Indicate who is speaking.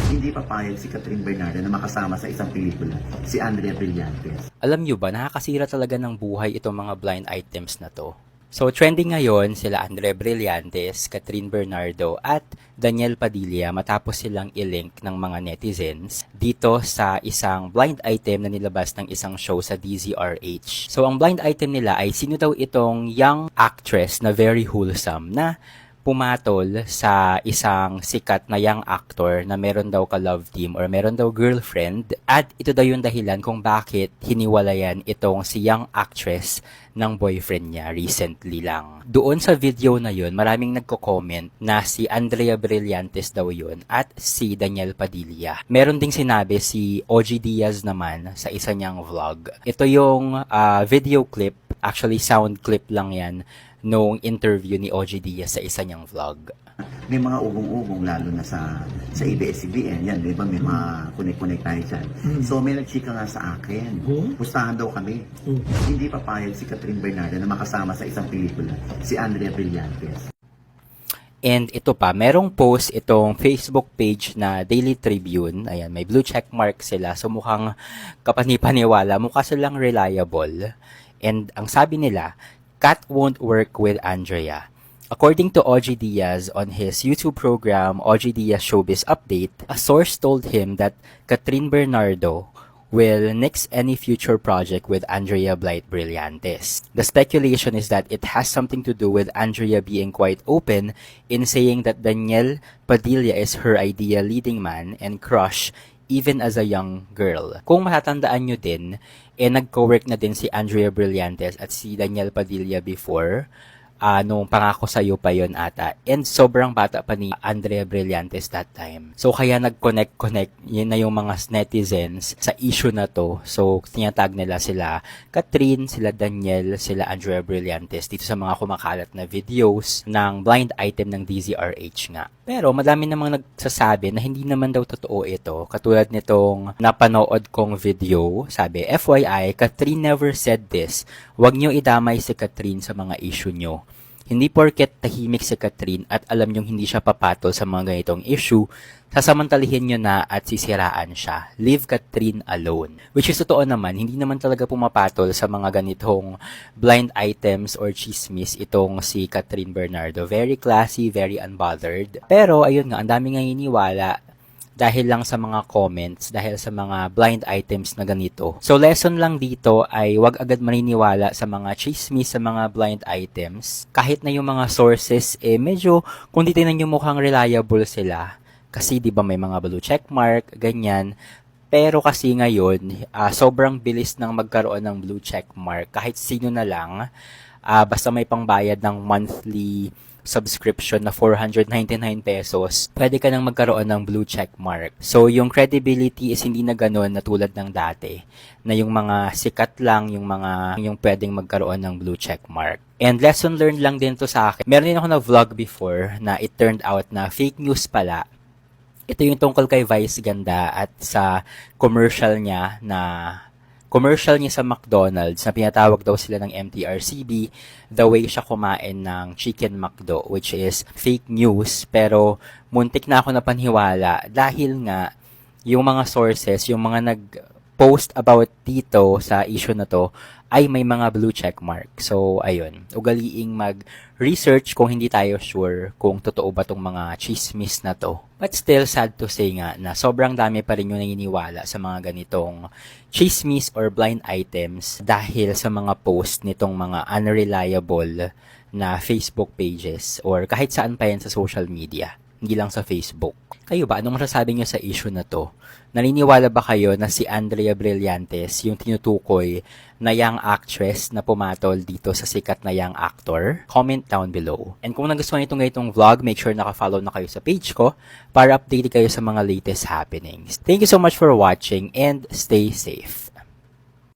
Speaker 1: Hindi papayag si Catherine Bernardo na makasama sa isang pelikula si Andrea Brillantes.
Speaker 2: Alam nyo ba, nakakasira talaga ng buhay itong mga blind items na to. So, trending ngayon sila Andrea Brillantes, Catherine Bernardo at Daniel Padilla matapos silang i-link ng mga netizens dito sa isang blind item na nilabas ng isang show sa DZRH. So, ang blind item nila ay sino daw itong young actress na very wholesome na pumatol sa isang sikat na young actor na meron daw ka-love team or meron daw girlfriend at ito daw yung dahilan kung bakit hiniwalayan itong si young actress ng boyfriend niya recently lang. Doon sa video na yun, maraming nagko-comment na si Andrea Brillantes daw yun at si Daniel Padilla. Meron ding sinabi si OG Diaz naman sa isa niyang vlog. Ito yung video clip, actually sound clip lang yan, nung interview ni OG Diaz sa isa niyang vlog.
Speaker 1: May mga ugong-ugong lalo na sa ABS-CBN. Yan, di ba? May mga connect-connect tayo dyan. So may nagchika nga sa akin. Pustahan daw kami. Hindi papayag si Catherine Bernardo na makasama sa isang pelikula si Andrea Brillantes.
Speaker 2: And ito pa, merong post itong Facebook page na Daily Tribune. Ayan, may blue check mark sila. So mukhang kapanipaniwala, mukha silang reliable. And ang sabi nila, Kat won't work with Andrea. According to OG Diaz on his YouTube program, OG Diaz Showbiz Update, a source told him that Catherine Bernardo will nix any future project with Andrea Blight Brillantes. The speculation is that it has something to do with Andrea being quite open in saying that Daniel Padilla is her ideal leading man and crush even as a young girl. Kung matatandaan nyo din, nagko-work na din si Andrea Brillantes at si Daniel Padilla before, nung Pangako Sa'yo pa yon ata. And sobrang bata pa ni Andrea Brillantes that time. So kaya nag-connect, yun na yung mga netizens sa issue na to. So tinatag nila sila Catherine, sila Daniel, sila Andrea Brillantes dito sa mga kumakalat na videos ng blind item ng DZRH nga. Pero madami namang nagsasabi na hindi naman daw totoo ito. Katulad nitong napanood kong video, sabi, FYI, Catherine never said this. Huwag nyo idamay si Catherine sa mga issue nyo. Hindi porket tahimik si Catherine at alam nyong hindi siya papatol sa mga ganitong issue, sasamantalihin nyo na at sisiraan siya. Leave Catherine alone. Which is totoo naman, hindi naman talaga pumapatol sa mga ganitong blind items or chismis itong si Catherine Bernardo. Very classy, very unbothered. Pero ayun nga, ang dami nga hiniwala dahil lang sa mga comments, dahil sa mga blind items na ganito. So, lesson lang dito ay wag agad maniniwala sa mga chismis, sa mga blind items. Kahit na yung mga sources, medyo, kung titignan nyo mukhang reliable sila. Kasi, di ba may mga blue checkmark, ganyan. Pero kasi ngayon, sobrang bilis nang magkaroon ng blue checkmark. Kahit sino na lang, basta may pangbayad ng monthly subscription na 499 pesos, pwede ka nang magkaroon ng blue check mark. So, yung credibility is hindi na ganun na tulad ng dati, na yung mga sikat lang, yung pwedeng magkaroon ng blue check mark. And lesson learned lang din to sa akin. Meron din ako na vlog before na it turned out na fake news pala. Ito yung tungkol kay Vice Ganda at sa commercial niya sa McDonald's na pinatawag daw sila ng MTRCB the way siya kumain ng Chicken McDo, which is fake news. Pero muntik na ako napanhiwala dahil nga yung mga sources, yung mga nag-post about dito sa issue na to ay may mga blue check mark. So, ayun. Ugaliing mag-research kung hindi tayo sure kung totoo ba tong mga chismis na to. But still, sad to say nga na sobrang dami pa rin yung naniniwala sa mga ganitong chismis or blind items dahil sa mga post nitong mga unreliable na Facebook pages or kahit saan pa yan sa social media. Hindi lang sa Facebook. Kayo ba? Anong masasabi niyo sa issue na to? Naniniwala ba kayo na si Andrea Brillantes yung tinutukoy na young actress na pumatol dito sa sikat na young actor? Comment down below. And kung nagustuhan niyo itong ganitong vlog, make sure naka-follow na kayo sa page ko para update kayo sa mga latest happenings. Thank you so much for watching and stay safe.